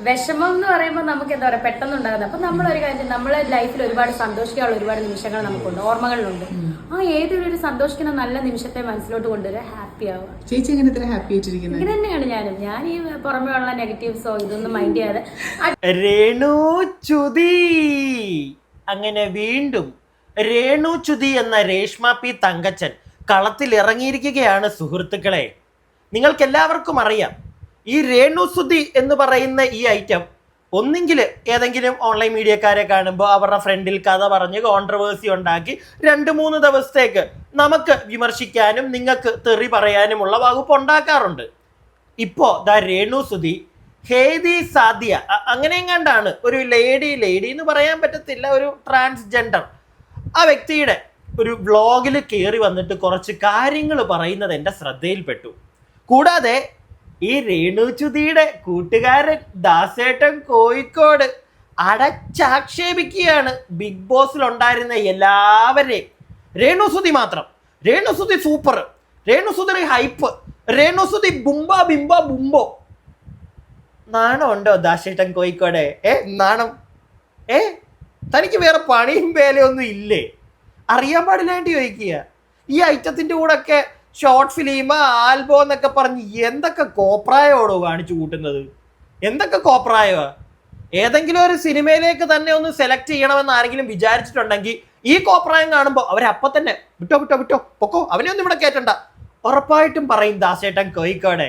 വിഷമം എന്ന് പറയുമ്പോൾ നമുക്ക് എന്താ പറയുക പെട്ടെന്നുണ്ടാകുന്നത്. അപ്പൊ നമ്മളൊരു കാര്യം നമ്മളെ ലൈഫിൽ ഒരുപാട് സന്തോഷിക്കാനുള്ള ഒരുപാട് നിമിഷങ്ങൾ നമുക്കുണ്ട്, ഓർമ്മകളിലുണ്ട്. ആ ഏതൊരു സന്തോഷിക്കുന്ന നല്ല നിമിഷത്തെ മനസ്സിലോട്ട് കൊണ്ടുവരിക, ഹാപ്പി ആവുക. ചേച്ചി എങ്ങനെ ഇത്ര ഹാപ്പി ആയിട്ടിരിക്കുന്നത്? ഇങ്ങനെ തന്നെയാണ് ഞാൻ ഈ പുറമേ ഉള്ള നെഗറ്റീവ്സോ ഇതൊന്നും മൈൻഡ് ചെയ്യാതെ. രേണു ചുതി അങ്ങനെ വീണ്ടും രേണു ചുതി എന്ന രേഷ്മ പി തങ്കച്ചൻ കളത്തിൽ ഇറങ്ങിയിരിക്കുകയാണ് സുഹൃത്തുക്കളെ. നിങ്ങൾക്ക് എല്ലാവർക്കും അറിയാം, ഈ രേണു സുതി എന്ന് പറയുന്ന ഈ ഐറ്റം ഒന്നെങ്കിൽ ഏതെങ്കിലും ഓൺലൈൻ മീഡിയക്കാരെ കാണുമ്പോൾ അവരുടെ ഫ്രണ്ടിൽ കഥ പറഞ്ഞ് കോൺട്രവേഴ്സി ഉണ്ടാക്കി 2-3 ദിവസത്തേക്ക് നമുക്ക് വിമർശിക്കാനും നിങ്ങൾക്ക് തെറി പറയാനുമുള്ള വകുപ്പ് ഉണ്ടാക്കാറുണ്ട്. ഇപ്പോൾ ദാ രേണു സുതി ഹേദി സാദിയ അങ്ങനെയും കണ്ടാണ് ഒരു ലേഡി എന്ന് പറയാൻ പറ്റത്തില്ല, ഒരു ട്രാൻസ്ജെൻഡർ ആ വ്യക്തിയുടെ ഒരു വ്ളോഗിൽ കയറി വന്നിട്ട് കുറച്ച് കാര്യങ്ങൾ പറയുന്നത് എൻ്റെ ശ്രദ്ധയിൽപ്പെട്ടു. കൂടാതെ ഈ രേണു ചുതിയുടെ കൂട്ടുകാരൻ ദാസേട്ടൻ കോഴിക്കോട് അടച്ചാക്ഷേപിക്കുകയാണ് ബിഗ് ബോസിൽ ഉണ്ടായിരുന്ന എല്ലാവരെയും. രേണു സുതി മാത്രം, രേണു സുതി സൂപ്പർ, രേണു സുതി ഹൈപ്പ്, രേണു സുതി ബുംബ ബിംബ ബുംബോ. നാണം ഉണ്ടോ ദാസേട്ടൻ കോഴിക്കോട്? നാണം? തനിക്ക് വേറെ പണിയും വേലയൊന്നും ഇല്ലേ? അറിയാൻ പാടില്ലാണ്ട് ചോദിക്കുക. ഈ ഐറ്റത്തിൻ്റെ കൂടെ ഒക്കെ ഷോർട്ട് ഫിലിം, ആൽബം എന്നൊക്കെ പറഞ്ഞ് എന്തൊക്കെ കോപ്രായോടോ കാണിച്ചു കൂട്ടുന്നത്? എന്തൊക്കെ കോപ്രായോ? ഏതെങ്കിലും ഒരു സിനിമയിലേക്ക് തന്നെ ഒന്ന് സെലക്ട് ചെയ്യണമെന്ന് ആരെങ്കിലും വിചാരിച്ചിട്ടുണ്ടെങ്കിൽ ഈ കോപ്രായം കാണുമ്പോൾ അവരപ്പം തന്നെ വിട്ടോ പൊക്കോ, അവനെ ഒന്നും ഇവിടെ കേട്ടണ്ട ഉറപ്പായിട്ടും പറയും ദാസേട്ടൻ കോഴിക്കോടെ.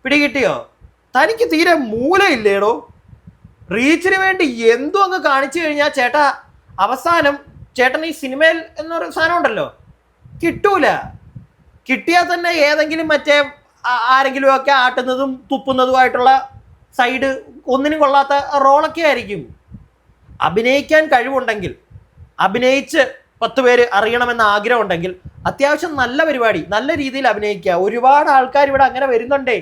പിടികിട്ടിയോ? തനിക്ക് തീരെ മൂലയില്ലേടോ. റീച്ചിന് വേണ്ടി എന്തോ അങ്ങ് കാണിച്ചു കഴിഞ്ഞാൽ ചേട്ടാ അവസാനം ചേട്ടൻ ഈ സിനിമയിൽ എന്നൊരു സാധനം ഉണ്ടല്ലോ കിട്ടൂല. കിട്ടിയാൽ തന്നെ ഏതെങ്കിലും മറ്റേ ആരെങ്കിലും ഒക്കെ ആട്ടുന്നതും തുപ്പുന്നതുമായിട്ടുള്ള സൈഡ് ഒന്നിനും കൊള്ളാത്ത റോളൊക്കെ ആയിരിക്കും. അഭിനയിക്കാൻ കഴിവുണ്ടെങ്കിൽ, അഭിനയിച്ച് 10 പേര് അറിയണമെന്ന ആഗ്രഹം ഉണ്ടെങ്കിൽ അത്യാവശ്യം നല്ല പരിപാടി, നല്ല രീതിയിൽ അഭിനയിക്കുക. ഒരുപാട് ആൾക്കാർ ഇവിടെ അങ്ങനെ വരുന്നുണ്ടേ.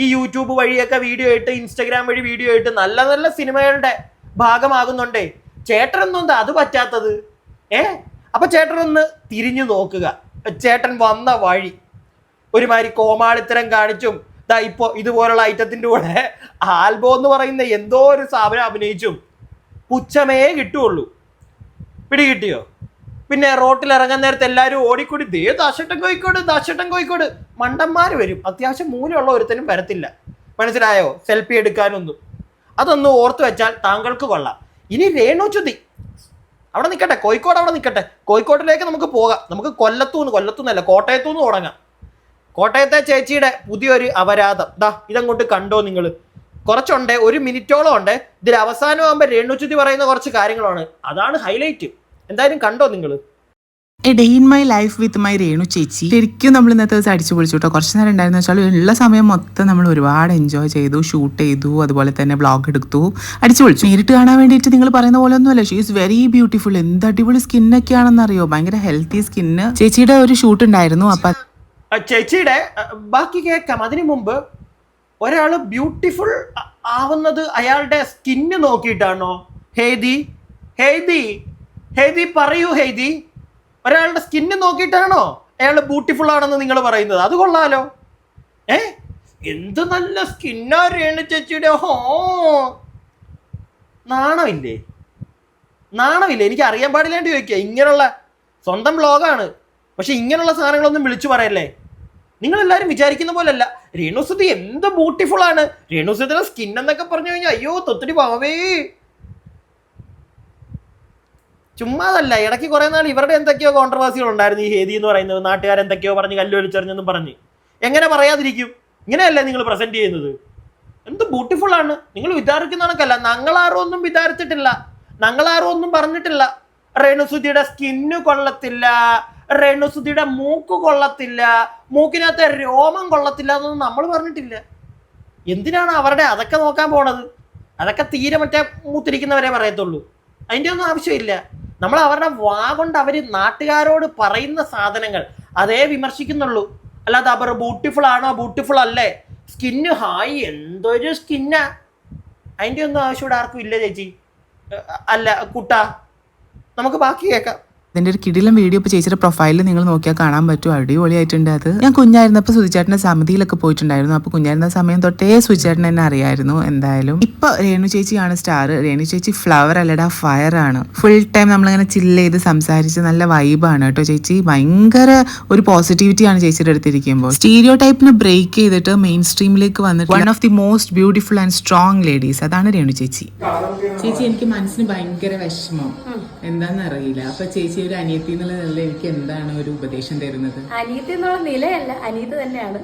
ഈ യൂട്യൂബ് വഴിയൊക്കെ വീഡിയോ ആയിട്ട്, ഇൻസ്റ്റഗ്രാം വഴി വീഡിയോ ആയിട്ട് നല്ല നല്ല സിനിമകളുടെ ഭാഗമാകുന്നുണ്ടേ. ചേട്ടനൊന്നും എന്താ അത് പറ്റാത്തത്? അപ്പൊ ചേട്ടനൊന്ന് തിരിഞ്ഞു നോക്കുക. ചേട്ടൻ വന്ന വഴി ഒരുമാതിരി കോമാളിത്തരം കാണിച്ചും ഇപ്പോൾ ഇതുപോലുള്ള ഐറ്റത്തിൻ്റെ കൂടെ ആൽബം എന്ന് പറയുന്ന എന്തോ ഒരു സാധനം അഭിനയിച്ചും പുച്ഛമേ കിട്ടുള്ളൂ. പിടികിട്ടിയോ? പിന്നെ റോട്ടിൽ ഇറങ്ങാൻ നേരത്തെ എല്ലാവരും ഓടിക്കൂടി ദാസേട്ടൻ കോഴിക്കോട് മണ്ടന്മാർ വരും. അത്യാവശ്യം മൂലമുള്ള ഒരുത്തനും വരത്തില്ല, മനസ്സിലായോ? സെൽഫി എടുക്കാനൊന്നും. അതൊന്ന് ഓർത്ത് വെച്ചാൽ താങ്കൾക്ക് കൊള്ളാം. ഇനി രേണു ചുതി അവിടെ നിൽക്കട്ടെ, കോഴിക്കോട് അവിടെ നിൽക്കട്ടെ. കോഴിക്കോട്ടിലേക്ക് നമുക്ക് പോകാം. നമുക്ക് കൊല്ലത്തുനിന്നല്ല കോട്ടയത്തുനിന്ന് തുടങ്ങാം. കോട്ടയത്തെ ചേച്ചിയുടെ പുതിയൊരു അപരാധം ഇതങ്ങോട്ട് കണ്ടോ നിങ്ങൾ? കുറച്ചുണ്ട്, 1 മിനിറ്റോളം ഉണ്ട്. ഇതിൽ അവസാനമാകുമ്പോൾ രേണു ചുതി പറയുന്ന കുറച്ച് കാര്യങ്ങളാണ്, അതാണ് ഹൈലൈറ്റ്. എന്തായാലും കണ്ടോ നിങ്ങൾ? A day in my life with my Renu ചേച്ചി. ശരിക്കും നമ്മൾ ഇന്നത്തെ ദിവസം അടിച്ചു പൊളിച്ചു കേട്ടോ. കുറച്ച് നേരം ഉണ്ടായിരുന്നു വെച്ചാൽ ഉള്ള സമയം മൊത്തം നമ്മൾ ഒരുപാട് എൻജോയ് ചെയ്തു, ഷൂട്ട് ചെയ്തു, അതുപോലെ തന്നെ വ്ളോഗ് എടുത്തു, അടിച്ചു പൊളിച്ചു. നേരിട്ട് കാണാൻ വേണ്ടിയിട്ട് നിങ്ങൾ പറയുന്ന പോലെ ഒന്നുമല്ല, ഷീ ഈസ് വെരി ബ്യൂട്ടിഫുൾ. എന്ത് അടിപൊളി സ്കിന്നൊക്കെയാണെന്ന് അറിയോ, ഭയങ്കര ഹെൽത്തി സ്കിന്ന്. ചേച്ചിയുടെ ഒരു ഷൂട്ട് ഉണ്ടായിരുന്നു. അപ്പൊ ചേച്ചിയുടെ ബാക്കി കേൾക്കാം. അതിനു മുമ്പ് ഒരാൾ ബ്യൂട്ടിഫുൾ ആവുന്നത് അയാളുടെ സ്കിന്ന് നോക്കിയിട്ടാണോ? ഹേദി പറയൂ ഹേദി, ഒരാളുടെ സ്കിന്ന് നോക്കിയിട്ടാണോ അയാൾ ബ്യൂട്ടിഫുൾ ആണെന്ന് നിങ്ങൾ പറയുന്നത്? അത് കൊള്ളാലോ. എന്ത് നല്ല സ്കിന്നാ രേണു ചേച്ചിയുടെ. നാണമില്ലേ? എനിക്ക് അറിയാൻ പാടില്ലാണ്ട് ചോദിക്കുക. ഇങ്ങനെയുള്ള സ്വന്തം വ്ളോഗാണ്, പക്ഷെ ഇങ്ങനെയുള്ള സാധനങ്ങളൊന്നും വിളിച്ചു പറയല്ലേ. നിങ്ങളെല്ലാവരും വിചാരിക്കുന്ന പോലല്ല. രേണു സുതി എന്ത് ബ്യൂട്ടിഫുൾ ആണ്. രേണു സുതിയുടെ സ്കിൻ എന്നൊക്കെ പറഞ്ഞു കഴിഞ്ഞാൽ അയ്യോ തൊത്തിരി പാവേ. ചുമ്മാതല്ല, ഇടയ്ക്ക് കുറേ നാൾ ഇവരുടെ എന്തൊക്കെയോ കോൺട്രവേഴ്സികൾ ഉണ്ടായിരുന്നു. ഈ ഹേദി എന്ന് പറയുന്നത് നാട്ടുകാരെന്തൊക്കെയോ പറഞ്ഞ് കല്ലൊലിച്ചെറിഞ്ഞെന്നും പറഞ്ഞ്. എങ്ങനെ പറയാതിരിക്കും? ഇങ്ങനെയല്ലേ നിങ്ങൾ പ്രസന്റ് ചെയ്യുന്നത്? എന്ത് ബ്യൂട്ടിഫുൾ ആണ്. നിങ്ങൾ വിചാരിക്കുന്ന കണക്കല്ല. ഞങ്ങളാരും ഒന്നും വിചാരിച്ചിട്ടില്ല, ഞങ്ങളാരും ഒന്നും പറഞ്ഞിട്ടില്ല. രേണു സുതിയുടെ സ്കിന്ന് കൊള്ളത്തില്ല, രേണു സുതിയുടെ മൂക്ക് കൊള്ളത്തില്ല, മൂക്കിനകത്തെ രോമം കൊള്ളത്തില്ല എന്നൊന്നും നമ്മൾ പറഞ്ഞിട്ടില്ല. എന്തിനാണ് അവരുടെ അതൊക്കെ നോക്കാൻ പോണത്? അതൊക്കെ തീരെ മറ്റേ മൂത്തിരിക്കുന്നവരെ പറയത്തുള്ളൂ. അതിൻ്റെ ഒന്നും ആവശ്യമില്ല. നമ്മൾ അവരുടെ വാ കൊണ്ട് അവർ നാട്ടുകാരോട് പറയുന്ന സാധനങ്ങൾ അതേ വിമർശിക്കുന്നുള്ളൂ. അല്ലാതെ അവർ ബ്യൂട്ടിഫുൾ ആണോ ബ്യൂട്ടിഫുൾ അല്ലേ, സ്കിന്ന് ഹായ് എന്തൊരു സ്കിന്നാ, അതിൻ്റെ ഒന്നും ആവശ്യം ഇവിടെ ആർക്കും ഇല്ല ചേച്ചി. അല്ല കുട്ടാ, നമുക്ക് ബാക്കി കേൾക്കാം. അതിൻ്റെ ഒരു കിടിലം വീഡിയോ ഇപ്പോൾ ചേച്ചിയുടെ പ്രൊഫൈലിൽ നിങ്ങൾ നോക്കിയാൽ കാണാൻ പറ്റും. അടിപൊളിയായിട്ടുണ്ട് അത്. ഞാൻ കുഞ്ഞായിരുന്നപ്പോൾ സുചേട്ടൻ്റെ സമിതിയിലൊക്കെ പോയിട്ടുണ്ടായിരുന്നു. അപ്പോൾ കുഞ്ഞായിരുന്ന സമയം തൊട്ടേ സുചേട്ടൻ എന്നെ അറിയായിരുന്നു. എന്തായാലും ഇപ്പോൾ രേണു ചേച്ചിയാണ് സ്റ്റാർ. രേണു ചേച്ചി ഫ്ലവർ അല്ലടാ ഫയർ ആണ്. ഫുൾ ടൈം നമ്മളിങ്ങനെ ചില്ല് ചെയ്ത് സംസാരിച്ച് നല്ല വൈബാണ് കേട്ടോ ചേച്ചി. ഭയങ്കര ഒരു പോസിറ്റിവിറ്റിയാണ് ചേച്ചിയുടെ അടുത്തിരിക്കുമ്പോൾ. സ്റ്റീരിയോ ടൈപ്പിനെ ബ്രേക്ക് ചെയ്തിട്ട് മെയിൻ സ്ട്രീമിലേക്ക് വന്നിട്ട് one of the most beautiful and strong ladies അതാണ് രേണു ചേച്ചി. ചേച്ചി എനിക്ക് മനസ്സിന് ഭയങ്കര വിഷമം എന്താണെന്ന് അറിയില്ല. അപ്പൊ ചേച്ചി ഒരു അനിയത്തി എന്നുള്ള നിലയിൽ എനിക്ക് എന്താണ് ഒരു ഉപദേശം തരുന്നത്? അനിയത്തി എന്നുള്ള നിലയല്ല, അനിയത്തി തന്നെയാണ്.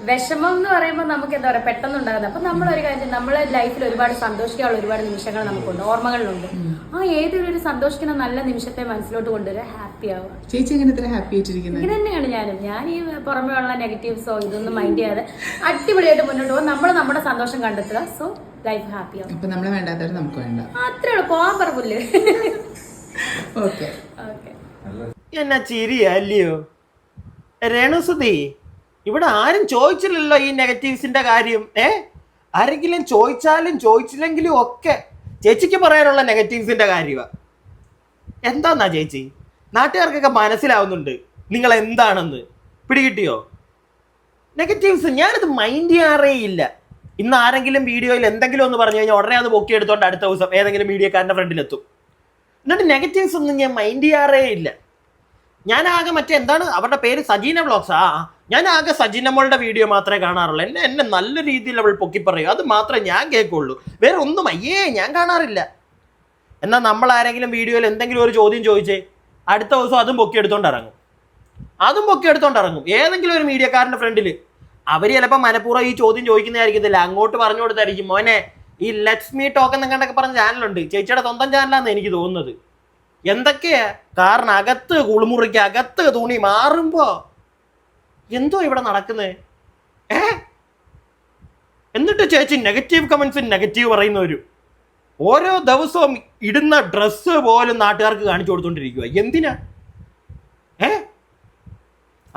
വിഷമം എന്ന് പറയുമ്പോൾ നമുക്ക് എന്താ പറയാ പെട്ടെന്നുണ്ടാകുന്നത്. അപ്പൊ നമ്മളൊരു കാര്യം, നമ്മളെ ലൈഫിൽ ഒരുപാട് സന്തോഷിക്കാനുള്ള ഒരുപാട് നിമിഷങ്ങൾ നമുക്കുണ്ട്, ഓർമ്മകളിലുണ്ട്. ആ ഏതൊരു സന്തോഷിക്കുന്ന നല്ല നിമിഷത്തെ മനസ്സിലോട്ട് കൊണ്ടുവരിക, ഹാപ്പി ആവുക. ചേച്ചി എങ്ങനെ ഇത്ര ഹാപ്പി ആയിട്ടിരിക്കുന്നത്? ഇത് തന്നെയാണ് ഞാൻ ഈ പുറമേ ഉള്ള നെഗറ്റീവ്സോ ഇതൊന്നും മൈൻഡ് ചെയ്യാതെ അടിപൊളിയായിട്ട് മുന്നോട്ട് പോകും. നമ്മൾ നമ്മുടെ സന്തോഷം കണ്ടെത്തുക. സോ ലൈഫ് ഹാപ്പി ആവും. അപ്പൊ നമ്മളെ വേണ്ടാത്തവർ നമുക്ക് വേണ്ട, അത്രേ ഉള്ളൂ. പോവാൻ പറപ്പില്ലേ? ഓക്കെ. എന്നാ ചിരിയാ അല്ലയോ രേണുസുതി? ഇവിടെ ആരും ചോദിച്ചില്ലല്ലോ ഈ നെഗറ്റീവ്സിന്റെ കാര്യം. ആരെങ്കിലും ചോദിച്ചാലും ചോദിച്ചില്ലെങ്കിലും ഒക്കെ ചേച്ചിക്ക് പറയാനുള്ള നെഗറ്റീവ്സിന്റെ കാര്യമാണ്. എന്താന്നാ ചേച്ചി, നാട്ടുകാർക്കൊക്കെ മനസ്സിലാവുന്നുണ്ട് നിങ്ങൾ എന്താണെന്ന്. പിടികിട്ടിയോ? നെഗറ്റീവ്സ് ഞാനത് മൈൻഡ് ചെയ്യാറേ ഇല്ല. ഇന്ന് ആരെങ്കിലും വീഡിയോയിൽ എന്തെങ്കിലും ഒന്ന് പറഞ്ഞു കഴിഞ്ഞാൽ ഉടനെ അത് പൊക്കിയെടുത്തോണ്ട് അടുത്ത ദിവസം ഏതെങ്കിലും മീഡിയക്കാരൻ്റെ ഫ്രണ്ടിലെത്തും. എന്നിട്ട് നെഗറ്റീവ്സ് ഒന്നും ഞാൻ മൈൻഡ് ചെയ്യാറേ ഇല്ല. ഞാനാകെ മറ്റേ എന്താണ് അവരുടെ പേര്, സജീന വ്ളോഗ്സ്. ഞാൻ ആകെ സജീനമ്മളുടെ വീഡിയോ മാത്രമേ കാണാറുള്ളൂ. എന്നെ നല്ല രീതിയിൽ അവൾ പൊക്കി പറയും, അത് മാത്രമേ ഞാൻ കേൾക്കുള്ളൂ. വേറെ ഒന്നും ഞാൻ കാണാറില്ല. എന്നാൽ നമ്മൾ ആരെങ്കിലും വീഡിയോയിൽ എന്തെങ്കിലും ഒരു ചോദ്യം ചോദിച്ചേ അടുത്ത ദിവസം അതും പൊക്കിയെടുത്തോണ്ട് ഇറങ്ങും. ഏതെങ്കിലും ഒരു മീഡിയക്കാരൻ്റെ ഫ്രണ്ടിൽ. അവർ ചിലപ്പോൾ മനഃപൂർവ്വം ഈ ചോദ്യം ചോദിക്കുന്നതായിരിക്കത്തില്ല, അങ്ങോട്ട് പറഞ്ഞു കൊടുത്തായിരിക്കും. മോനെ ഈ ലെറ്റ്സ് മീ ടോക്ക് എന്നൊക്കെ പറഞ്ഞ ചാനലുണ്ട്, ചേച്ചിയുടെ സ്വന്തം ചാനലാണെന്ന് എനിക്ക് തോന്നുന്നത്. എന്തൊക്കെയാ കാരണം, അകത്ത് കുളിമുറിക്ക് അകത്ത് തുണി മാറുമ്പോ എന്തോ ഇവിടെ നടക്കുന്നത്. എന്നിട്ട് ചേച്ചി നെഗറ്റീവ് കമന്റ്സ് നെഗറ്റീവ് പറയുന്നവര് ഓരോ ദിവസവും ഇടുന്ന ഡ്രസ്സ് പോലും നാട്ടുകാർക്ക് കാണിച്ചു കൊടുത്തോണ്ടിരിക്കുക. എന്തിനാ?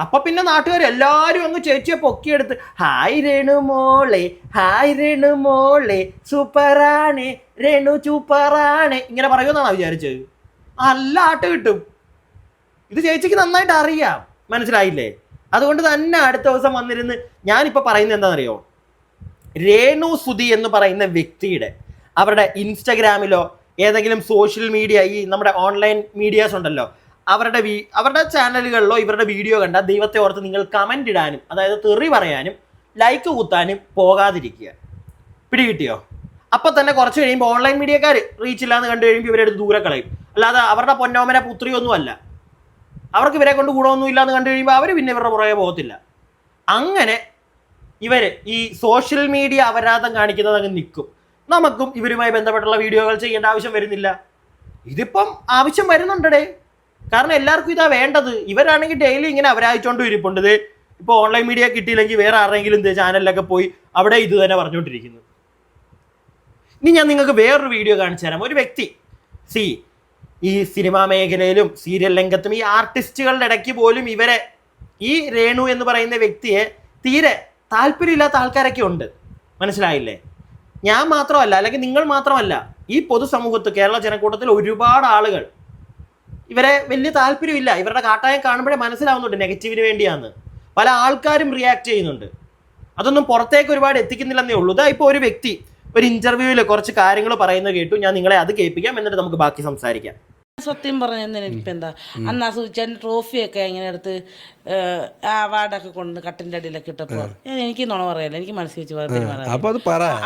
അപ്പൊ പിന്നെ നാട്ടുകാർ എല്ലാരും അങ്ങ് ചേച്ചിയെ പൊക്കിയെടുത്ത് ഹായ് രേണു മോളെ സൂപ്പറാണ് രേണു സൂപ്പറാണ് ഇങ്ങനെ പറയുമെന്നാണ് വിചാരിച്ചത്. നല്ല ആട്ട് കിട്ടും. ഇത് ചേച്ചിക്ക് നന്നായിട്ട് അറിയാം, മനസ്സിലായില്ലേ? അതുകൊണ്ട് തന്നെ അടുത്ത ദിവസം വന്നിരുന്ന് ഞാനിപ്പോൾ പറയുന്നത് എന്താണെന്നറിയോ, രേണു സുധി എന്ന് പറയുന്ന വ്യക്തിയുടെ അവരുടെ ഇൻസ്റ്റഗ്രാമിലോ ഏതെങ്കിലും സോഷ്യൽ മീഡിയ ഈ നമ്മുടെ ഓൺലൈൻ മീഡിയാസ് ഉണ്ടല്ലോ, അവരുടെ ചാനലുകളിലോ ഇവരുടെ വീഡിയോ കണ്ടാൽ ദൈവത്തെ ഓർത്ത് നിങ്ങൾ കമൻ്റ് ഇടാനും, അതായത് തെറി പറയാനും ലൈക്ക് കുത്താനും പോകാതിരിക്കുക. പിടികിട്ടിയോ? അപ്പം തന്നെ കുറച്ച് കഴിയുമ്പോൾ ഓൺലൈൻ മീഡിയക്കാർ റീച്ച് ഇല്ലാന്ന് കണ്ടു കഴിയുമ്പോൾ ഇവരെടുത്ത് ദൂരെ കളയും. അല്ലാതെ അവരുടെ പൊന്നോമന പുത്രിയൊന്നുമല്ല, അവർക്ക് ഇവരെ കൊണ്ട് ഗുണമൊന്നും ഇല്ലാന്ന് കണ്ടു കഴിയുമ്പോൾ അവർ പിന്നെ ഇവരുടെ പുറകെ പോകത്തില്ല. അങ്ങനെ ഇവർ ഈ സോഷ്യൽ മീഡിയ അപരാധം കാണിക്കുന്നത് അങ്ങ് നിൽക്കും. നമുക്കും ഇവരുമായി ബന്ധപ്പെട്ടുള്ള വീഡിയോകൾ ചെയ്യേണ്ട ആവശ്യം വരുന്നില്ല. ഇതിപ്പം ആവശ്യം വരുന്നുണ്ടേ, കാരണം എല്ലാവർക്കും ഇതാ വേണ്ടത്. ഇവരാണെങ്കിൽ ഡെയിലി ഇങ്ങനെ അവരായിച്ചോണ്ട് ഇരിപ്പുണ്ട്. ഇപ്പോൾ ഓൺലൈൻ മീഡിയ കിട്ടിയില്ലെങ്കിൽ വേറെ ആരെങ്കിലും ചാനലിലൊക്കെ പോയി അവിടെ ഇത് തന്നെ പറഞ്ഞുകൊണ്ടിരിക്കുന്നു. ഇനി ഞാൻ നിങ്ങൾക്ക് വേറൊരു വീഡിയോ കാണിച്ചു തരാം. ഒരു വ്യക്തി ഈ സിനിമാ മേഖലയിലും സീരിയൽ രംഗത്തും ഈ ആർട്ടിസ്റ്റുകളുടെ ഇടയ്ക്ക് പോലും ഇവരെ ഈ രേണു എന്ന് പറയുന്ന വ്യക്തിയെ തീരെ താല്പര്യമില്ലാത്ത ആൾക്കാരൊക്കെ ഉണ്ട്, മനസ്സിലായില്ലേ? ഞാൻ മാത്രമല്ല, അല്ലെങ്കിൽ നിങ്ങൾ മാത്രമല്ല, ഈ പൊതുസമൂഹത്ത് കേരള ജനക്കൂട്ടത്തിൽ ഒരുപാട് ആളുകൾ ഇവരെ വലിയ താല്പര്യമില്ല. ഇവരുടെ കാട്ടായം കാണുമ്പോഴേ മനസ്സിലാവുന്നുണ്ട് നെഗറ്റീവിന് വേണ്ടിയാന്ന്. പല ആൾക്കാരും റിയാക്ട് ചെയ്യുന്നുണ്ട്. അതൊന്നും പുറത്തേക്ക് ഒരുപാട് എത്തിക്കുന്നില്ലെന്നേ ഉള്ളൂ. ഇതാ ഇപ്പോൾ ഒരു വ്യക്തി ഒരു ഇന്റർവ്യൂവിൽ കുറച്ച് കാര്യങ്ങൾ പറയുന്നത് കേട്ടു. ഞാൻ നിങ്ങളെ അത് കേൾപ്പിക്കാം, എന്നിട്ട് നമുക്ക് ബാക്കി സംസാരിക്കാം. സത്യം പറഞ്ഞാൽ ഇപ്പം എന്താ അന്ന് സൂചിച്ചാൻ ട്രോഫിയൊക്കെ ഇങ്ങനെ എടുത്ത് അവാർഡൊക്കെ കൊണ്ട് കട്ടിൻ്റെ അടിയിലൊക്കെ ഇട്ടപ്പോൾ എനിക്ക് നുണ പറയാല്ല, എനിക്ക് മനസ്സിൽ വെച്ച്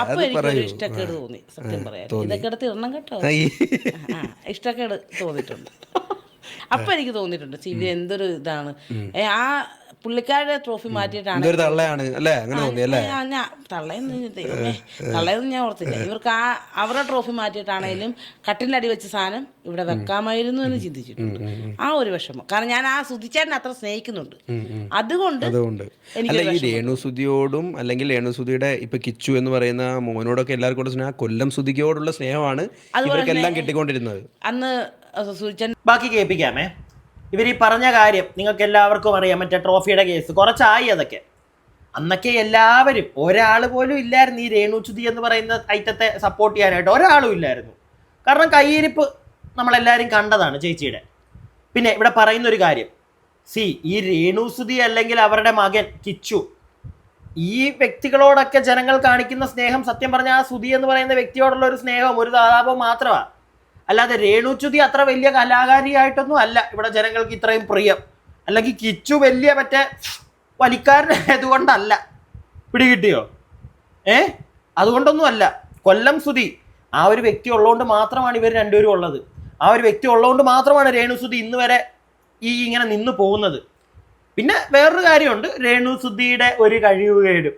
അപ്പൊ എനിക്കൊരു ഇഷ്ടക്കേട് തോന്നി. സത്യം പറയാം, ഇതൊക്കെ എടുത്ത് ഇടണം കേട്ടോ, ഇഷ്ടക്കേട് തോന്നിയിട്ടുണ്ട്. അപ്പൊ എനിക്ക് തോന്നിയിട്ടുണ്ട് ഇത് എന്തൊരു ഇതാണ്. ആ പുള്ളിക്കാരുടെ ട്രോഫി മാറ്റിയിട്ടാണ് തള്ളയെന്ന് ഞാൻ ഓർത്തില്ല. ഇവർക്ക് അവരുടെ ട്രോഫി മാറ്റിയിട്ടാണേലും കട്ടിൻ്റെ അടി വെച്ച സാധനം ഇവിടെ വെക്കാമായിരുന്നു എന്ന് ചിന്തിച്ചിട്ടുണ്ട്. ആ ഒരു വിഷമം, കാരണം ഞാൻ ആ സുധിച്ചേട്ടനെ അത്ര സ്നേഹിക്കുന്നുണ്ട്. അതുകൊണ്ട് അല്ല, ഈ രേണുസുതിയോടും അല്ലെങ്കിൽ രേണുസുതിയുടെ ഇപ്പൊ കിച്ചു എന്ന് പറയുന്ന മോനോടൊക്കെ എല്ലാവർക്കും സ്നേഹം, കൊല്ലം സുധിയോടുള്ള സ്നേഹമാണ് ഇവർക്കെല്ലാം കിട്ടിക്കൊണ്ടിരുന്നത്. അന്ന് സുധിച്ചൻ ബാക്കി കേൾപ്പിക്കാമേ. ഇവർ ഈ പറഞ്ഞ കാര്യം നിങ്ങൾക്ക് എല്ലാവർക്കും അറിയാം, മറ്റേ ട്രോഫിയുടെ കേസ് കുറച്ചായി. അതൊക്കെ അന്നൊക്കെ എല്ലാവരും, ഒരാൾ പോലും ഇല്ലായിരുന്നു ഈ രേണുസുതി എന്ന് പറയുന്ന ഐറ്റത്തെ സപ്പോർട്ട് ചെയ്യാനായിട്ട്, ഒരാളും ഇല്ലായിരുന്നു. കാരണം കയ്യിരിപ്പ് നമ്മളെല്ലാവരും കണ്ടതാണ് ചേച്ചിയുടെ. പിന്നെ ഇവിടെ പറയുന്ന ഒരു കാര്യം, ഈ രേണുസുതി അല്ലെങ്കിൽ അവരുടെ മകൻ കിച്ചു, ഈ വ്യക്തികളോടൊക്കെ ജനങ്ങൾ കാണിക്കുന്ന സ്നേഹം സത്യം പറഞ്ഞാൽ ആ സുധി എന്ന് പറയുന്ന വ്യക്തിയോടുള്ള ഒരു സ്നേഹവും ഒരു താതാപവും മാത്രമാണ്. അല്ലാതെ രേണുസുതി അത്ര വലിയ കലാകാരിയായിട്ടൊന്നും അല്ല ഇവിടെ ജനങ്ങൾക്ക് ഇത്രയും പ്രിയം, അല്ലെങ്കിൽ കിച്ചു വലിയ മറ്റേ വലിക്കാരനായതുകൊണ്ടല്ല. പിടികിട്ടിയോ? അതുകൊണ്ടൊന്നും അല്ല. കൊല്ലം സുധി ആ ഒരു വ്യക്തി ഉള്ളതുകൊണ്ട് മാത്രമാണ് ഇവർ രണ്ടുപേരും ഉള്ളത്. ആ ഒരു വ്യക്തി ഉള്ളതുകൊണ്ട് മാത്രമാണ് രേണുസുതി ഇന്ന് വരെ ഇങ്ങനെ നിന്ന് പോകുന്നത്. പിന്നെ വേറൊരു കാര്യമുണ്ട്, രേണുസുധിയുടെ ഒരു കഴിവുകേടും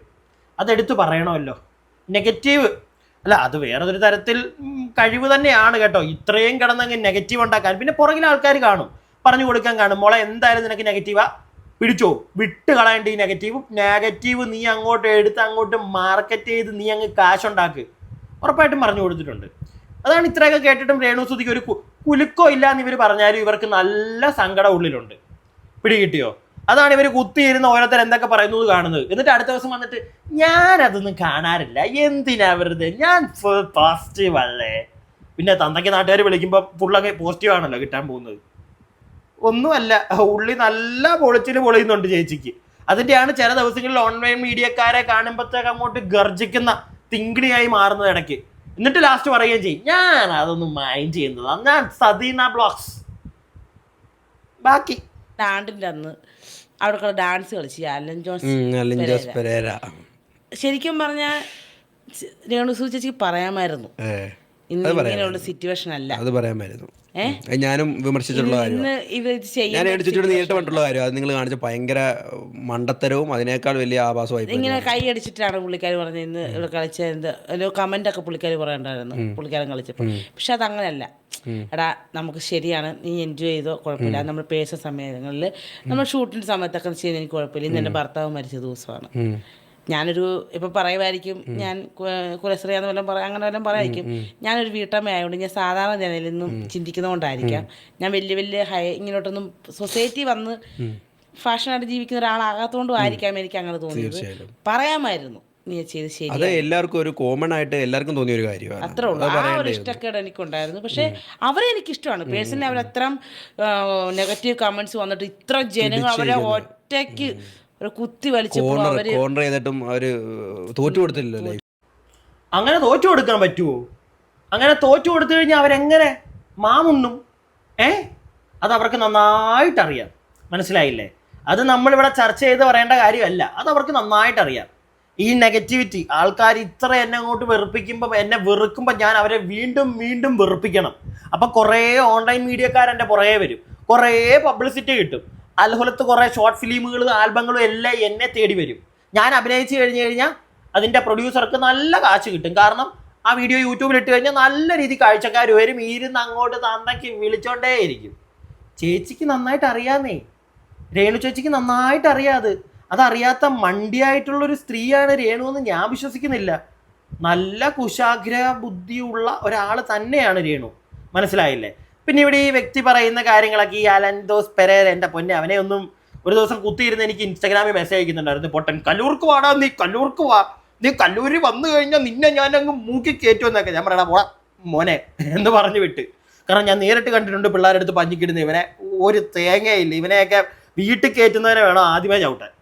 അതെടുത്ത് പറയണമല്ലോ. നെഗറ്റീവ് അല്ല, അത് വേറൊരു തരത്തിൽ കഴിവ് തന്നെയാണ് കേട്ടോ, ഇത്രയും കിടന്നങ്ങ് നെഗറ്റീവ് ഉണ്ടാക്കാൻ. പിന്നെ പുറകിൽ ആൾക്കാർ കാണും, പറഞ്ഞു കൊടുക്കാൻ കാണും, മോളെ എന്തായാലും നിനക്ക് നെഗറ്റീവാ, പിടിച്ചോ, വിട്ട് കളയേണ്ട ഈ നെഗറ്റീവ് നീ അങ്ങോട്ട് എടുത്ത് അങ്ങോട്ട് മാർക്കറ്റ് ചെയ്ത് നീ അങ്ങ് കാശുണ്ടാക്ക്, ഉറപ്പായിട്ടും പറഞ്ഞു കൊടുത്തിട്ടുണ്ട്. അതാണ് ഇത്രയൊക്കെ കേട്ടിട്ടും രേണുസുധിക്ക് ഒരു കുലുക്കോ ഇല്ല എന്ന് ഇവർ പറഞ്ഞാലും ഇവർക്ക് നല്ല സങ്കടം ഉള്ളിലുണ്ട്. പിടികിട്ടിയോ? അതാണ് ഇവർ കുത്തിയിരുന്ന ഓരോരുത്തർ എന്തൊക്കെ പറയുന്നത് കാണുന്നത്. എന്നിട്ട് അടുത്ത ദിവസം വന്നിട്ട് ഞാനതൊന്നും കാണാറില്ല, എന്തിനാ വെറുതെ, ഞാൻ ഫുൾ പോസിറ്റീവ് അല്ലേ. പിന്നെ തന്തയ്ക്ക് നാട്ടുകാർ വിളിക്കുമ്പോൾ ഫുള്ളൊക്കെ പോസിറ്റീവ് ആണല്ലോ കിട്ടാൻ പോകുന്നത്. ഒന്നുമല്ല, ഉള്ളി നല്ല പൊളിയുന്നുണ്ട് ചേച്ചിക്ക്. അതിൻ്റെയാണ് ചില ദിവസങ്ങളിൽ ഓൺലൈൻ മീഡിയക്കാരെ കാണുമ്പോഴത്തേക്ക് അങ്ങോട്ട് ഗർജിക്കുന്ന തിങ്കിണിയായി മാറുന്നത് ഇടയ്ക്ക്. എന്നിട്ട് ലാസ്റ്റ് പറയുകയും ചെയ്യും ഞാൻ അതൊന്നും മൈൻഡ് ചെയ്യുന്നതാണ്, ഞാൻ സദീന ബ്ലോഗ്സ്. ബാക്കി ആണ്ടിൻ്റെ അന്ന് അവിടെ ഡാൻസ് കളിച്ചു അലൻ ജോസ് പെരേര. ശരിക്കും പറഞ്ഞാൽ രേണുസുതി ചേച്ചിക്ക് പറയാമായിരുന്നു ഇങ്ങനെയുള്ള സിറ്റുവേഷൻ അല്ല, അത് പറയാമായിരുന്നു. ഞാനും വിമർശിച്ചിട്ടുള്ള കാര്യം, ഞാൻ എടുത്തിട്ട് നേരിട്ട് കണ്ടുള്ള കാര്യം. അത് നിങ്ങൾ കാണിച്ച ഭയങ്കര മണ്ടത്തരവും അതിനേക്കാൾ വലിയ ആഭാസമായി. ഇങ്ങനെ കൈ അടിച്ചിട്ടാണ് പുള്ളിക്കാർ പറഞ്ഞത് ഇന്ന് ഇവിടെ കളിച്ച കമന്റ് ഒക്കെ പുള്ളിക്കാർ പറയണ്ടായിരുന്നു പുള്ളിക്കാരൻ കളിച്ചപ്പോൾ. പക്ഷെ അത് അങ്ങനെയല്ല. എടാ നമുക്ക് ശരിയാണ്, നീ എൻജോയ് ചെയ്തോ, കുഴപ്പമില്ല. നമ്മൾ പേഴ്സണൽ സമയങ്ങളിൽ നമ്മൾ ഷൂട്ടിൻ്റെ സമയത്തൊക്കെ ചെയ്യുന്ന എനിക്ക് കുഴപ്പമില്ല. ഇന്ന് എൻ്റെ ഭർത്താവ് മരിച്ച ദിവസമാണ്. ഞാനൊരു ഇപ്പം പറയുമായിരിക്കും, ഞാൻ കുലശ്രീയാന്ന് വല്ലതും അങ്ങനെ വല്ലതും പറയായിരിക്കും. ഞാനൊരു വീട്ടമ്മ ആയതുകൊണ്ട് ഞാൻ സാധാരണ ജനലിൽ നിന്നും ചിന്തിക്കുന്നതുകൊണ്ടായിരിക്കാം ഞാൻ വലിയ ഇങ്ങോട്ടൊന്നും സൊസൈറ്റി വന്ന് ഫാഷനായിട്ട് ജീവിക്കുന്ന ഒരാളാകാത്തതുകൊണ്ടും ആയിരിക്കാം എനിക്ക് അങ്ങനെ തോന്നിയത്. പറയാമായിരുന്നു നീ ചെയ്ത് ശരി. അത് എല്ലാവർക്കും ഒരു കോമൺ ആയിട്ട് എല്ലാവർക്കും തോന്നിയ ഒരു കാര്യമാണ്. അത്രേ ഉള്ളൂ. ആ ഒരു ഇഷ്ടക്കേട് എനിക്കുണ്ടായിരുന്നു. പക്ഷെ അവരെ എനിക്കിഷ്ടമാണ് പേഴ്സണലി. അവരത്ര നെഗറ്റീവ് കമന്റ്സ് വന്നിട്ട് ഇത്ര ജനങ്ങൾ അവരെ ഒറ്റയ്ക്ക് ഒരു കുത്തി വലിച്ചപ്പോൾ കോർണർ ചെയ്തിട്ടും അവര് തോറ്റു കൊടുത്തില്ലല്ലോ. അങ്ങനെ തോറ്റു കൊടുക്കാൻ പറ്റുമോ? അങ്ങനെ തോറ്റു കൊടുത്തു കഴിഞ്ഞാൽ അവരെങ്ങനെ മാമുണ്ണും? അത് അവർക്ക് നന്നായിട്ടറിയാം. മനസ്സിലായില്ലേ? അത് നമ്മളിവിടെ ചർച്ച ചെയ്ത് പറയേണ്ട കാര്യമല്ല, അത് അവർക്ക് നന്നായിട്ടറിയാം. ഈ നെഗറ്റിവിറ്റി ആൾക്കാർ ഇത്ര എന്നെ അങ്ങോട്ട് വെറുപ്പിക്കുമ്പോൾ, എന്നെ വെറുക്കുമ്പോൾ ഞാൻ അവരെ വീണ്ടും വെറുപ്പിക്കണം. അപ്പം കുറേ ഓൺലൈൻ മീഡിയക്കാരെൻ്റെ പുറകെ വരും, കുറേ പബ്ലിസിറ്റി കിട്ടും. അതുപോലത്തെ കുറേ ഷോർട്ട് ഫിലിമുകളും ആൽബങ്ങളും എല്ലാം എന്നെ തേടി വരും. ഞാൻ അഭിനയിച്ച് കഴിഞ്ഞാൽ അതിൻ്റെ പ്രൊഡ്യൂസർക്ക് നല്ല കാശ് കിട്ടും. കാരണം ആ വീഡിയോ യൂട്യൂബിൽ ഇട്ട് കഴിഞ്ഞാൽ നല്ല രീതി കാഴ്ചക്കാർ വരും, ഇരുന്ന് അങ്ങോട്ട് തന്തയ്ക്ക് വിളിച്ചോണ്ടേയിരിക്കും. ചേച്ചിക്ക് നന്നായിട്ട് അറിയാന്നേ, രേണു ചേച്ചിക്ക് നന്നായിട്ട് അറിയാതെ. അതറിയാത്ത മണ്ടിയായിട്ടുള്ളൊരു സ്ത്രീയാണ് രേണു എന്ന് ഞാൻ വിശ്വസിക്കുന്നില്ല. നല്ല കുശാഗ്ര ബുദ്ധിയുള്ള ഒരാൾ തന്നെയാണ് രേണു. മനസ്സിലായില്ലേ? പിന്നെ ഇവിടെ ഈ വ്യക്തി പറയുന്ന കാര്യങ്ങളൊക്കെ, ഈ അലൻ ജോസ് പെരേര, എൻ്റെ പൊന്നെ, അവനെ ഒന്നും ഒരു ദിവസം കുത്തിയിരുന്ന് എനിക്ക് ഇൻസ്റ്റാഗ്രാമിൽ മെസ്സേജ് അയക്കുന്നുണ്ടായിരുന്നു. പൊട്ടൻ, കല്ലൂർക്ക് വാടാ, നീ കല്ലൂർക്ക് വാ, നീ കല്ലൂരിൽ വന്നു കഴിഞ്ഞാൽ നിന്നെ ഞാനങ്ങ് മൂക്കി കയറ്റുമെന്നൊക്കെ. ഞാൻ പറയണ പോടാ മോനെ എന്ന് പറഞ്ഞു വിട്ട്. കാരണം ഞാൻ നേരിട്ട് കണ്ടിട്ടുണ്ട് പിള്ളേരെടുത്ത് പഞ്ഞിക്കിടുന്ന ഇവനെ ഒരു തേങ്ങയില്ല. ഇവനെയൊക്കെ വീട്ടിൽ കയറ്റുന്നവരെ വേണം ആദ്യമേ ചവിട്ടാൻ.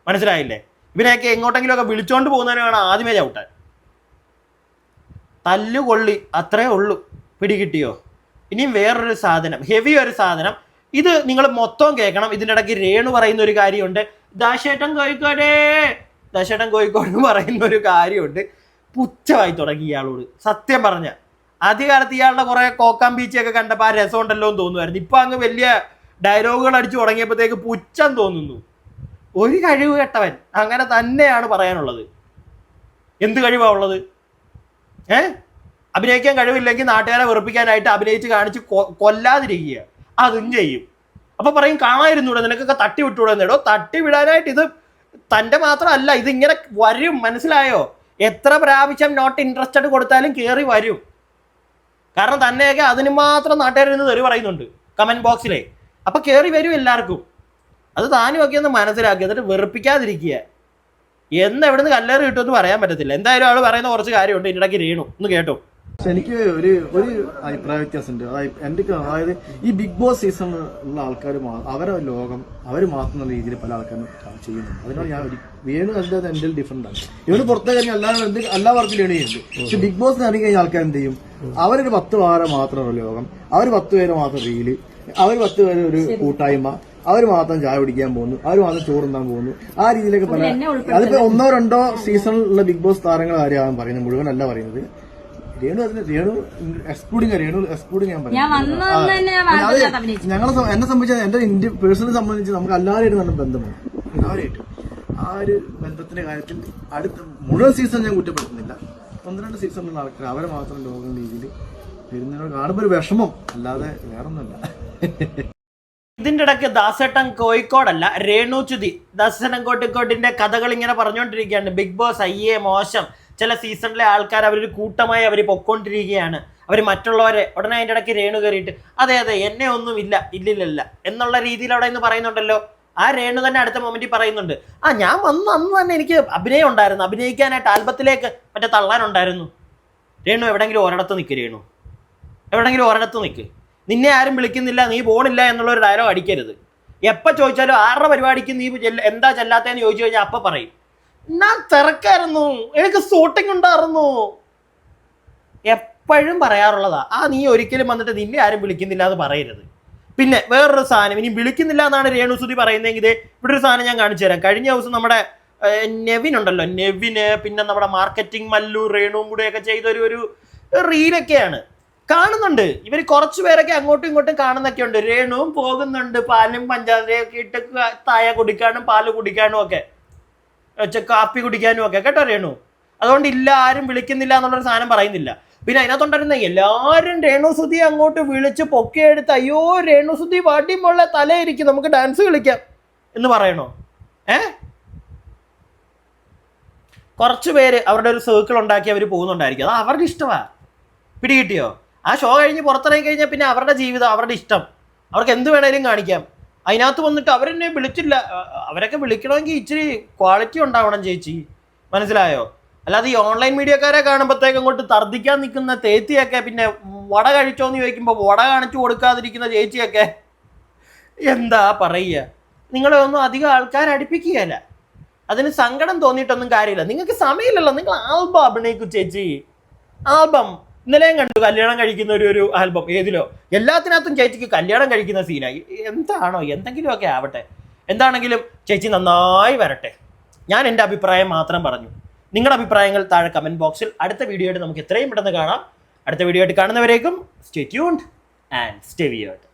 മനസ്സിലായില്ലേ? ഇവനെയൊക്കെ എങ്ങോട്ടെങ്കിലും ഒക്കെ വിളിച്ചോണ്ട് പോകുന്നവരെ വേണം ആദ്യമേ ചവിട്ടാൻ. തല്ലുകൊള്ളി, അത്രേ ഉള്ളൂ. പിടികിട്ടിയോ? ഇനിയും വേറൊരു സാധനം, ഹെവി ഒരു സാധനം, ഇത് നിങ്ങൾ മൊത്തം കേൾക്കണം. ഇതിൻ്റെ ഇടയ്ക്ക് രേണു പറയുന്ന ഒരു കാര്യമുണ്ട്, ദാശേട്ടൻ കോഴിക്കോട് എന്ന് പറയുന്ന ഒരു കാര്യമുണ്ട്. പുച്ഛമായി തുടങ്ങി ഇയാളോട്. സത്യം പറഞ്ഞ ആദ്യകാലത്ത് ഇയാളുടെ കുറേ കോക്കാം ബീച്ചൊക്കെ കണ്ടപ്പോൾ ആ രസമുണ്ടല്ലോ എന്ന് തോന്നുമായിരുന്നു. ഇപ്പം അങ്ങ് വലിയ ഡയലോഗുകൾ അടിച്ചു തുടങ്ങിയപ്പോഴത്തേക്ക് പുച്ഛം തോന്നുന്നു. ഒരു കഴിവ് കെട്ടവൻ, അങ്ങനെ തന്നെയാണ് പറയാനുള്ളത്. എന്ത് കഴിവാണ് ഉള്ളത്? അഭിനയിക്കാൻ കഴിവില്ലെങ്കിൽ നാട്ടുകാരെ വെറുപ്പിക്കാനായിട്ട് അഭിനയിച്ച് കാണിച്ച് കൊല്ലാതിരിക്കുക, അതും ചെയ്യും. അപ്പോൾ പറയും കാണാതിരുന്നൂടെ, നിനക്കൊക്കെ തട്ടി വിട്ടുകൂടെ എന്നേടോ. തട്ടി വിടാനായിട്ട് ഇത് തൻ്റെ മാത്രമല്ല, ഇതിങ്ങനെ വരും. മനസ്സിലായോ? എത്ര പ്രാവശ്യം നോട്ട് ഇൻട്രസ്റ്റഡ് കൊടുത്താലും കയറി വരും. കാരണം തന്നെയൊക്കെ അതിന് മാത്രം നാട്ടുകാരിന്ന് തെറി പറയുന്നുണ്ട് കമൻറ്റ് ബോക്സിലെ. അപ്പോൾ കയറി വരും എല്ലാവർക്കും. അത് താനും ഒക്കെ ഒന്ന് മനസ്സിലാക്കി, എന്നിട്ട് വെറുപ്പിക്കാതിരിക്കുക. എവിടുന്ന് കല്ലേറ് കിട്ടുമെന്ന് പറയാൻ പറ്റത്തില്ല. എന്തായാലും ആൾ പറയുന്ന കുറച്ച് കാര്യമുണ്ട്. ഇതിനിടയ്ക്ക് രേണു ഒന്ന് കേട്ടോ. പക്ഷെ എനിക്ക് ഒരു അഭിപ്രായ വ്യത്യാസമുണ്ട്. അതായത് ഈ ബിഗ് ബോസ് സീസൺ ഉള്ള ആൾക്കാർ അവരെ ലോകം അവർ മാറ്റുന്ന രീതിയിൽ പല ആൾക്കാരും ചെയ്യുന്നുണ്ട്. അതിനോട് ഞാൻ വേണു അതിന്റെ എൻ്റെ ഡിഫറെന്റ് ആണ്. ഇവര് പുറത്തെ കഴിഞ്ഞാൽ എല്ലാ വർക്കും ലേണി ചെയ്യുന്നുണ്ട്. പക്ഷെ ബിഗ് ബോസിന് ഇറങ്ങി കഴിഞ്ഞ ആൾക്കാർ എന്ത് ചെയ്യും? അവരൊരു 10 വാരം മാത്രമാണ് ലോകം, അവർ 10 പേര് മാത്രം റീല്, അവർ 10 പേര് ഒരു കൂട്ടായ്മ, അവർ മാത്രം ചായ കുടിക്കാൻ പോകുന്നു, അവർ മാത്രം ചോറുണ്ടാൻ പോകുന്നു. ആ രീതിയിലേക്ക് പല അതിപ്പോ 1 or 2 സീസണിലുള്ള ബിഗ് ബോസ് താരങ്ങൾ ആരെയാണ് പറയുന്നത്, മുഴുവൻ അല്ല പറയുന്നത്. രേണു എക്സ്ക്ലൂഡിങ് ഞാൻ എന്നെ സംബന്ധിച്ച് എന്റെ പേഴ്സണലി സംബന്ധിച്ച് നമുക്ക് എല്ലാവരുമായിട്ട് നല്ല ബന്ധമാണ്. എല്ലാവരുമായിട്ട് ആ ഒരു ബന്ധത്തിന്റെ കാര്യത്തിൽ അടുത്ത മുഴുവൻ സീസൺ ഞാൻ കുറ്റപ്പെടുത്തുന്നില്ല. 1-2 സീസണിലുള്ള ആൾക്കാർ അവരെ മാത്രം ലോകം രീതിയിൽ വരുന്നതിനോട് കാണുമ്പോൾ ഒരു വിഷമം അല്ലാതെ വേറൊന്നുമില്ല. ഇതിന്റെ ഇടയ്ക്ക് ദാസേട്ടൻ കോഴിക്കോടല്ല രേണുചുതി ദാസേട്ടൻ കോഴിക്കോടിന്റെ കഥകൾ ഇങ്ങനെ പറഞ്ഞുകൊണ്ടിരിക്കുകയാണ്. ബിഗ് ബോസ് അയ്യേ മോശം, ചില സീസണിലെ ആൾക്കാർ അവരൊരു കൂട്ടമായി അവർ പൊക്കോണ്ടിരിക്കുകയാണ്, അവർ മറ്റുള്ളവരെ. ഉടനെ അതിൻ്റെ ഇടയ്ക്ക് രേണു കയറിയിട്ട് അതെ എന്നെ ഒന്നും ഇല്ലില്ല എന്നുള്ള രീതിയിൽ അവിടെ നിന്ന് പറയുന്നുണ്ടല്ലോ. ആ രേണു തന്നെ അടുത്ത മൊമെന്റിൽ പറയുന്നുണ്ട്, ഞാൻ വന്ന് അന്ന് തന്നെ എനിക്ക് അഭിനയം ഉണ്ടായിരുന്നു, അഭിനയിക്കാനായിട്ട് ആൽബത്തിലേക്ക് മറ്റേ തള്ളാനുണ്ടായിരുന്നു. രേണു എവിടെയെങ്കിലും ഒരിടത്ത് നിൽക്ക്, രേണു എവിടെയെങ്കിലും ഒരിടത്ത് നിൽക്ക്. നിന്നെ ആരും വിളിക്കുന്നില്ല, നീ പോണില്ല എന്നുള്ളൊരു ഡയലോഗ് അടിക്കരുത്. എപ്പോൾ ചോദിച്ചാലും ആരുടെ പരിപാടിക്ക് നീ എന്താ ചെല്ലാത്തതെന്ന് ചോദിച്ചു കഴിഞ്ഞാൽ അപ്പം പറയും ഞാൻ തിരക്കായിരുന്നു, എനിക്ക് ഷൂട്ടിംഗ് ഉണ്ടായിരുന്നു. എപ്പോഴും പറയാറുള്ളതാ. നീ ഒരിക്കലും വന്നിട്ട് നിന്നെ ആരും വിളിക്കുന്നില്ല എന്ന് പറയരുത്. പിന്നെ വേറൊരു സാധനം, ഇനി വിളിക്കുന്നില്ല എന്നാണ് രേണുസുതി പറയുന്നതെങ്കിൽ ഇവിടെ ഒരു സാധനം ഞാൻ കാണിച്ചു തരാം. കഴിഞ്ഞ ദിവസം നമ്മുടെ നെവിൻ ഉണ്ടല്ലോ, നെവിന് പിന്നെ നമ്മുടെ മാർക്കറ്റിംഗ് മല്ലു രേണുവും കൂടെയൊക്കെ ചെയ്തൊരു റീലൊക്കെയാണ് കാണുന്നുണ്ട്. ഇവർ കുറച്ച് പേരൊക്കെ അങ്ങോട്ടും ഇങ്ങോട്ടും കാണുന്നൊക്കെ ഉണ്ട്. രേണുവും പോകുന്നുണ്ട് പാലും പഞ്ചാരയൊക്കെ ഇട്ട് തായ കുടിക്കാനും പാല് കുടിക്കാനും ഒക്കെ, കാപ്പി കുടിക്കാനും ഒക്കെ കേട്ടോ രേണു. അതുകൊണ്ട് ഇല്ല ആരും വിളിക്കുന്നില്ല എന്നുള്ളൊരു സാധനം പറയുന്നില്ല. പിന്നെ അതിനകത്തുണ്ടായിരുന്ന എല്ലാവരും രേണുസുതി അങ്ങോട്ട് വിളിച്ച് പൊക്കിയെടുത്ത് അയ്യോ രേണുസുതി വാട്ടിമുള്ള തലയിരിക്കും നമുക്ക് ഡാൻസ് കളിക്കാം എന്ന് പറയണോ? കുറച്ച് പേര് അവരുടെ ഒരു സർക്കിൾ ഉണ്ടാക്കി അവർ പോകുന്നുണ്ടായിരിക്കും, അത് അവരുടെ ഇഷ്ടമാണ്. പിടികിട്ടിയോ? ആ ഷോ കഴിഞ്ഞ് പുറത്തിറങ്ങി കഴിഞ്ഞാൽ പിന്നെ അവരുടെ ജീവിതം, അവരുടെ ഇഷ്ടം, അവർക്ക് എന്ത് വേണേലും കാണിക്കാം. അതിനകത്ത് വന്നിട്ട് അവരെന്നെ വിളിച്ചില്ല. അവരൊക്കെ വിളിക്കണമെങ്കിൽ ഇച്ചിരി ക്വാളിറ്റി ഉണ്ടാവണം ചേച്ചി, മനസ്സിലായോ? അല്ലാതെ ഈ ഓൺലൈൻ മീഡിയക്കാരെ കാണുമ്പോഴത്തേക്ക് അങ്ങോട്ട് തർദ്ദിക്കാൻ നിൽക്കുന്ന തേത്തിയൊക്കെ, പിന്നെ വട കഴിച്ചോന്ന് ചോദിക്കുമ്പോൾ വട കാണിച്ചു കൊടുക്കാതിരിക്കുന്ന ചേച്ചിയൊക്കെ എന്താ പറയുക? നിങ്ങളെ ഒന്നും അധികം ആൾക്കാർ അടുപ്പിക്കുകയല്ല. അതിന് സങ്കടം തോന്നിയിട്ടൊന്നും കാര്യമില്ല. നിങ്ങൾക്ക് സമയമില്ലല്ലോ, നിങ്ങൾ ആൽബം അഭിനയിക്കും ചേച്ചി. ആൽബം ഇന്നലെയും കണ്ടു, കല്യാണം കഴിക്കുന്ന ഒരു ആൽബം. ഏതിലോ എല്ലാത്തിനകത്തും ചേച്ചിക്ക് കല്യാണം കഴിക്കുന്ന സീനായി. എന്താണോ എന്തെങ്കിലുമൊക്കെ ആവട്ടെ. എന്താണെങ്കിലും ചേച്ചി നന്നായി വരട്ടെ. ഞാൻ എൻ്റെ അഭിപ്രായം മാത്രം പറഞ്ഞു. നിങ്ങളുടെ അഭിപ്രായങ്ങൾ താഴെ കമൻറ്റ് ബോക്സിൽ. അടുത്ത വീഡിയോ ആയിട്ട് നമുക്ക് എത്രയും പെട്ടെന്ന് കാണാം. അടുത്ത വീഡിയോ ആയിട്ട് കാണുന്നവരേക്കും stay tuned and stay weird.